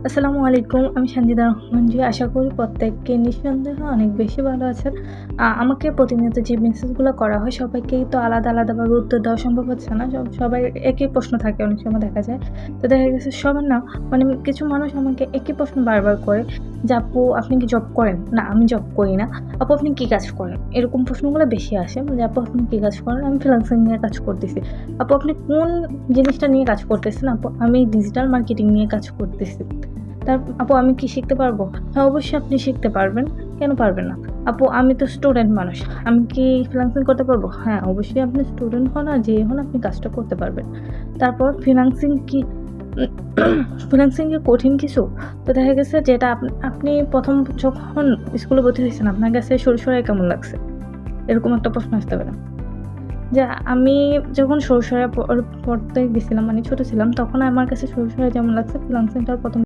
আসসালামু আলাইকুম। আমি সানজিদা রহমান জি। আশা করি প্রত্যেকে নিঃসন্দেহে অনেক বেশি ভালো আছেন। আমাকে প্রতিনিয়ত যে মেসেজগুলো করা হয় সবাইকেই তো আলাদাভাবে উত্তর দেওয়া সম্ভব হচ্ছে না। সবাই একই প্রশ্ন থাকে অনেক সময় দেখা যায়। তো দেখা গেছে সবার না মানে কিছু মানুষ আমাকে একই প্রশ্ন বারবার করে যে, "আপু আপনি কি জব করেন?" "না আমি জব করি না।" "আপু আপনি কি কাজ করেন?" এরকম প্রশ্নগুলো বেশি আসে যে, "আপু আপনি কি কাজ করেন?" "আমি ফ্রিল্যান্সিং নিয়ে কাজ করতেছি।" "আপু আপনি কোন জিনিসটা নিয়ে কাজ করতেছেন?" "আপু আমি ডিজিটাল মার্কেটিং নিয়ে কাজ করতেছি।" "আপু আমি কি শিখতে পারবো?" "হ্যাঁ, অবশ্যই আপনি শিখতে পারবেন। কেন পারবেন না?" "আপু আমি তো স্টুডেন্ট মানুষ। আমি কি ফ্রিল্যান্সিং করতে পারবো?" "হ্যাঁ, অবশ্যই আপনি স্টুডেন্ট হন আর যেই হন আপনি কাজটা করতে পারবেন।" তারপর ফ্রিল্যান্সিং কি ফ্রিল্যান্সিং কি কঠিন কিছু? তো দেখা গেছে যেটা আপনি ১ম যখন স্কুলে ভর্তি হইছেন আপনার কাছে সরে কেমন লাগছে? এরকম একটা প্রশ্ন আসতে পারে। যে আমি যখন সরষায় পড়তে গেছিলাম মানে ছোট ছিলাম তখন আমার কাছে সরষায় যেমন লাগছে ফ্রিল্যান্সিংটা ১ম